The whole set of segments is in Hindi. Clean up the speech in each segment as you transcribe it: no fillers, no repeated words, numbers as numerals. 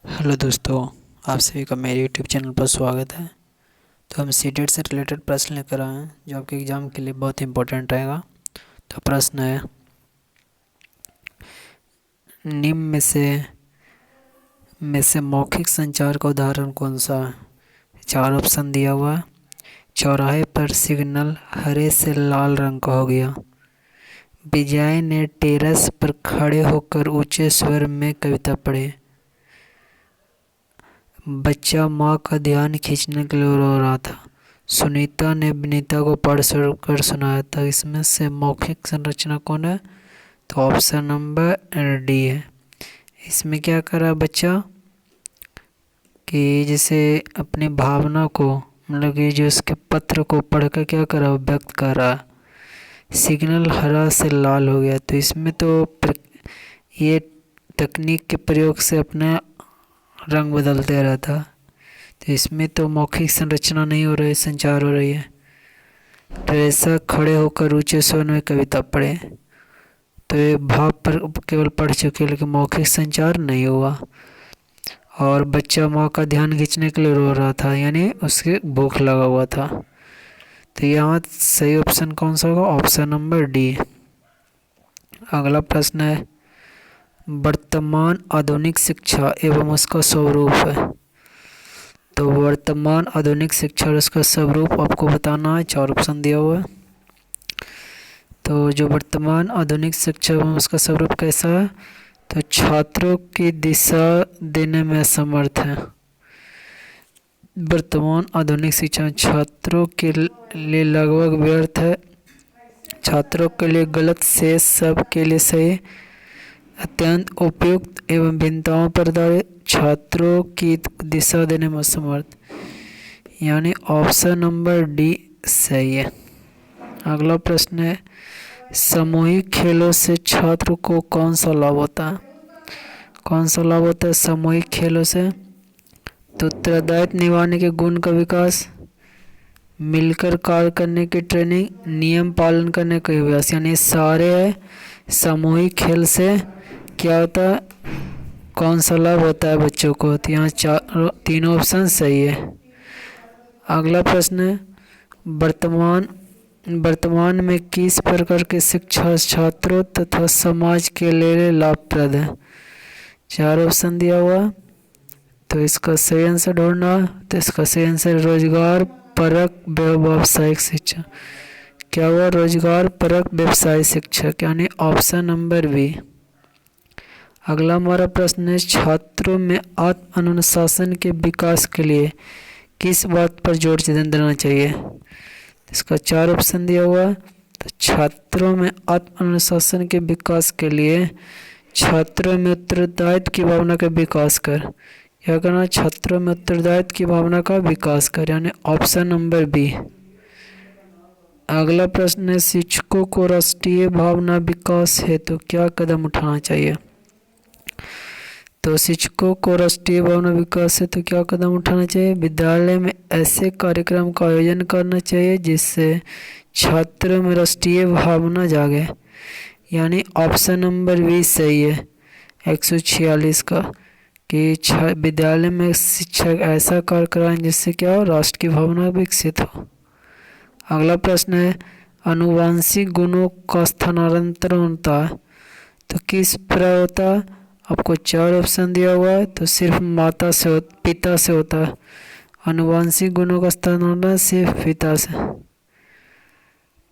हेलो दोस्तों, आप सभी का मेरे यूट्यूब चैनल पर स्वागत है। तो हम सीटेट से रिलेटेड प्रश्न लेकर आए हैं जो आपके एग्ज़ाम के लिए बहुत इंपॉर्टेंट रहेगा। तो प्रश्न है, निम्न में से मौखिक संचार का उदाहरण कौन सा है। 4 ऑप्शन दिया हुआ है। चौराहे पर सिग्नल हरे से लाल रंग का हो गया। विजय ने टेरेस पर खड़े होकर ऊंचे स्वर में कविता पढ़ी। बच्चा माँ का ध्यान खींचने के लिए रो रहा था। सुनीता ने विनीता को पढ़ कर सुनाया था। इसमें से मौखिक संरचना कौन है? तो ऑप्शन नंबर डी है। इसमें क्या कर रहा है बच्चा कि जैसे अपनी भावना को, मतलब कि जो उसके पत्र को पढ़कर क्या कर रहा है, व्यक्त कर रहा है। सिग्नल हरा से लाल हो गया, तो इसमें तो ये तकनीक के प्रयोग से अपना रंग बदलते रहता। तो इसमें तो मौखिक संरचना नहीं हो रही है, संचार हो रही है। टेरेसा खड़े होकर ऊंचे स्वर में कविता पढ़े, तो ये भाव पर केवल पढ़ चुके, लेकिन मौखिक संचार नहीं हुआ। और बच्चा माँ का ध्यान खींचने के लिए रो रहा था, यानी उसके भूख लगा हुआ था। तो यहाँ सही ऑप्शन कौन सा होगा? Option number D. अगला प्रश्न है, वर्तमान आधुनिक शिक्षा एवं उसका स्वरूप है। तो वर्तमान आधुनिक शिक्षा और उसका स्वरूप आपको बताना है। 4 ऑप्शन दिया हुआ है। तो जो वर्तमान आधुनिक शिक्षा एवं उसका स्वरूप कैसा है? तो छात्रों की दिशा देने में असमर्थ है। वर्तमान आधुनिक शिक्षा छात्रों के लिए लगभग व्यर्थ है। छात्रों के लिए गलत, शेष सब के लिए सही, अत्यंत उपयुक्त एवं भिन्नताओं पर आधारित, छात्रों की दिशा देने में असमर्थ, यानी ऑप्शन नंबर डी सही है। अगला प्रश्न है, सामूहिक खेलों से छात्र को कौन सा लाभ होता है? कौन सा लाभ होता है सामूहिक खेलों से? तो उत्तरदायित्व निभाने के गुण का विकास, मिलकर कार्य करने की ट्रेनिंग, नियम पालन करने का अभ्यास, यानी सारे है। सामूहिक खेल से क्या होता है, कौन सा लाभ होता है बच्चों को? तो यहाँ तीनों ऑप्शन सही है। अगला प्रश्न है, वर्तमान में किस प्रकार की शिक्षा छात्रों तथा समाज के लिए लाभप्रद है? 4 ऑप्शन दिया हुआ, तो इसका सही आंसर ढूंढना। तो इसका सही आंसर रोजगार परक व्यावसायिक शिक्षा। क्या हुआ? रोजगार परक व्यवसाय शिक्षा, यानी ऑप्शन नंबर बी। अगला हमारा प्रश्न है, छात्रों में आत्म अनुशासन के विकास के लिए किस बात पर जोर देना चाहिए? इसका 4 ऑप्शन दिया हुआ है। तो छात्रों में आत्म अनुशासन के विकास के लिए छात्रों में उत्तरदायित्व की भावना का विकास कर। क्या करना? छात्रों में उत्तरदायित्व की भावना का विकास कर, यानी ऑप्शन नंबर बी। अगला प्रश्न है, शिक्षकों को राष्ट्रीय भावना विकास हेतु क्या कदम उठाना चाहिए? तो शिक्षकों को राष्ट्रीय भावना विकास हेतु क्या कदम उठाना चाहिए? विद्यालय में ऐसे कार्यक्रम का आयोजन करना चाहिए जिससे छात्रों में राष्ट्रीय भावना जागे, यानी ऑप्शन नंबर बी सही है 146 का, कि विद्यालय में शिक्षक ऐसा कार्य कराएं जिससे क्या हो, राष्ट्र की भावना विकसित हो। अगला प्रश्न है, आनुवांशिक गुणों का स्थानांतरण होता है तो किस प्रकार होता है? आपको 4 ऑप्शन दिया हुआ है। तो सिर्फ पिता से होता है। आनुवांशिक गुणों का स्थानांतरण सिर्फ पिता से,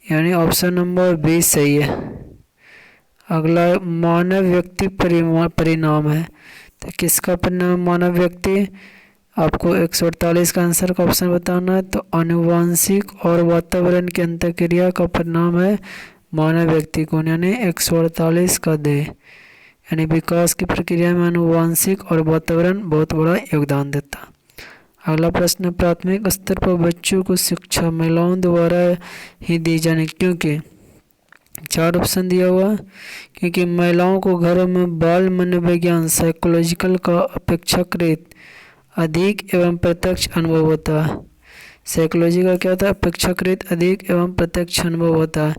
यानी ऑप्शन नंबर बी सही है। अगला मानव व्यक्ति परिणाम है, तो किसका परिणाम मानव व्यक्ति? आपको 148 का आंसर का ऑप्शन बताना है। तो आनुवांशिक और वातावरण की अंतःक्रिया का परिणाम है मानव व्यक्ति को, यानी 148 का दे, यानी विकास की प्रक्रिया में आनुवांशिक और वातावरण बहुत बड़ा योगदान देता। अगला प्रश्न, प्राथमिक स्तर पर बच्चों को शिक्षा महिलाओं द्वारा ही दी जाने, क्योंकि 4 ऑप्शन दिया हुआ, क्योंकि महिलाओं को घरों में बाल मनोविज्ञान साइकोलॉजिकल का अपेक्षाकृत अधिक एवं प्रत्यक्ष अनुभव होता है। साइकोलॉजी का क्या होता है? अपेक्षाकृत अधिक एवं प्रत्यक्ष अनुभव होता है,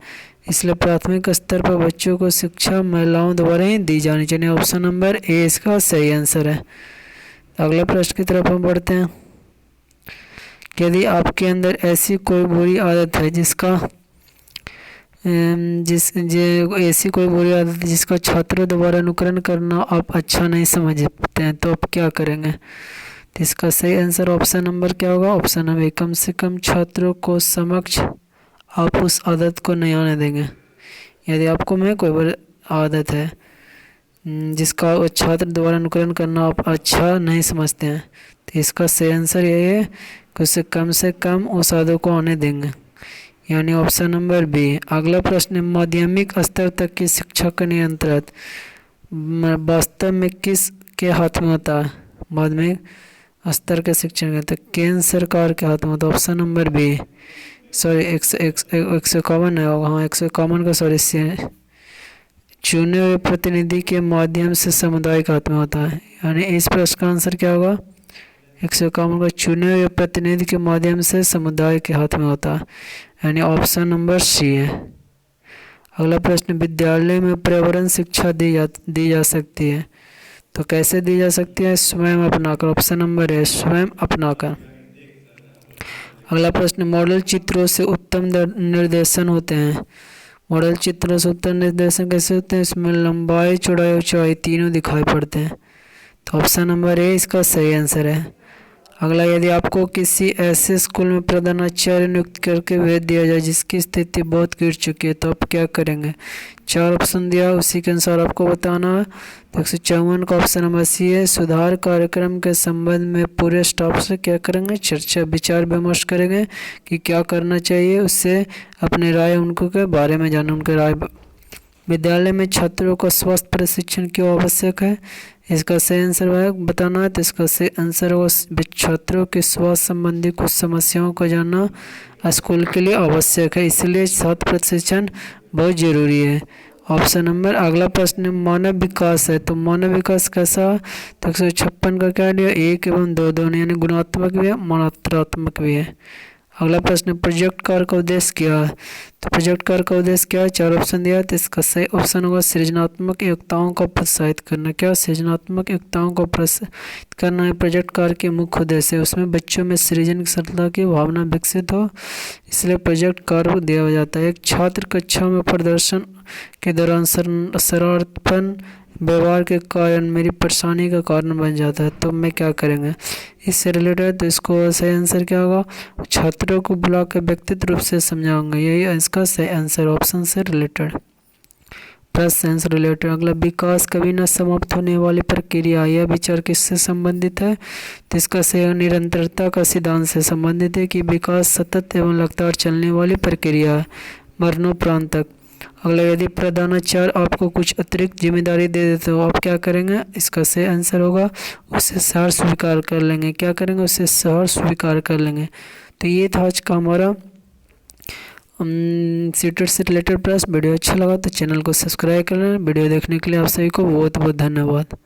इसलिए प्राथमिक स्तर पर बच्चों को शिक्षा महिलाओं द्वारा ही दी जानी चाहिए। ऑप्शन नंबर ए इसका सही आंसर है। अगला प्रश्न की तरफ हम बढ़ते हैं। यदि आपके अंदर ऐसी कोई बुरी आदत है जिसका छात्रों द्वारा अनुकरण करना आप अच्छा नहीं समझते हैं, तो आप क्या करेंगे? तो इसका सही आंसर ऑप्शन नंबर क्या होगा? ऑप्शन नंबर ए, कम से कम छात्रों को समक्ष आप उस आदत को नहीं आने देंगे। यदि आपको में कोई बुरी आदत है जिसका छात्र द्वारा अनुकरण करना आप अच्छा नहीं समझते हैं, तो इसका सही आंसर यही है कि उसे कम से कम उस आदत को आने देंगे, यानी ऑप्शन नंबर बी। अगला प्रश्न, माध्यमिक स्तर तक की शिक्षा का नियंत्रण वास्तव में किस के हाथ में होता है? माध्यमिक स्तर के शिक्षण के तो केंद्र सरकार के हाथ में होता है। ऑप्शन नंबर बी, सॉरी 151 है, हाँ 151 का सॉरी चुने हुए प्रतिनिधि के माध्यम से समुदाय के हाथ में होता है, यानी इस प्रश्न का आंसर क्या होगा? 151 का चुने हुए प्रतिनिधि के माध्यम से समुदाय के हाथ में होता है, यानी ऑप्शन नंबर सी है। अगला प्रश्न, विद्यालय में पर्यावरण शिक्षा दी जा सकती है, तो कैसे दी जा सकती है? स्वयं अपनाकर। ऑप्शन नंबर है स्वयं अपनाकर। अगला प्रश्न, मॉडल चित्रों से उत्तम निर्देशन होते हैं। मॉडल चित्रों से उत्तम निर्देशन कैसे होते हैं? इसमें लंबाई, चौड़ाई, ऊंचाई तीनों दिखाई पड़ते हैं, तो ऑप्शन नंबर ए इसका सही आंसर है। अगला, यदि आपको किसी ऐसे स्कूल में प्रधानाचार्य नियुक्त करके भेज दिया जाए जिसकी स्थिति बहुत गिर चुकी है, तो आप क्या करेंगे? 4 ऑप्शन दिया, उसी के अनुसार आपको बताना है। तो 154 का ऑप्शन नंबर सी है। सुधार कार्यक्रम के संबंध में पूरे स्टाफ से क्या करेंगे? चर्चा विचार विमर्श करेंगे कि क्या करना चाहिए, उससे अपनी राय उनको के बारे में जाने, उनके राय। विद्यालय में छात्रों को स्वास्थ्य प्रशिक्षण क्यों आवश्यक है? इसका सही आंसर बताना है। तो इसका सही आंसर होगा छात्रों के स्वास्थ्य संबंधी कुछ समस्याओं को जानना स्कूल के लिए आवश्यक है, इसलिए छात्र प्रशिक्षण बहुत जरूरी है। Option number. अगला प्रश्न, मानव विकास है, तो मानव विकास कैसा? तो 156 का क्या लिया? 1 एवं 2 दोनों, यानी गुणात्मक भी है मात्रात्मक भी है। अगला प्रश्न, प्रोजेक्ट कार्य का उद्देश्य क्या है? तो प्रोजेक्ट कार्य का उद्देश्य क्या है? 4 ऑप्शन दिया है, तो इसका सही ऑप्शन होगा सृजनात्मक योग्यताओं को प्रोत्साहित करना। क्या सृजनात्मक योग्यताओं को प्रोत्साहित करना है प्रोजेक्ट कार्य के मुख्य उद्देश्य है। उसमें बच्चों में सृजन की सरलता की भावना विकसित हो, इसलिए प्रोजेक्ट कार्य दिया जाता है। एक छात्र कक्षा में प्रदर्शन के दौरान शरारतपन व्यवहार के कारण मेरी परेशानी का कारण बन जाता है, तो मैं क्या करेंगे? इससे रिलेटेड, तो इसको सही आंसर क्या होगा? छात्रों को बुलाकर व्यक्तिगत रूप से समझाऊंगा, यही इसका सही आंसर ऑप्शन से रिलेटेड, प्रश्न से रिलेटेड। अगला, विकास कभी न समाप्त होने वाली प्रक्रिया, यह विचार किससे संबंधित है? तो इसका सही निरंतरता का सिद्धांत से संबंधित है कि विकास सतत एवं लगातार चलने वाली प्रक्रिया है, मरणोपरांत तक। अगला, यदि प्रधानाचार्य आपको कुछ अतिरिक्त जिम्मेदारी दे देते हो, आप क्या करेंगे? इसका सही आंसर होगा उसे सहर्ष स्वीकार कर लेंगे। क्या करेंगे? उसे सहर्ष स्वीकार कर लेंगे। तो ये था आज का हमारा सीटेट से रिलेटेड प्रश्न। वीडियो अच्छा लगा तो चैनल को सब्सक्राइब कर लें। वीडियो देखने के लिए आप सभी को बहुत बहुत धन्यवाद।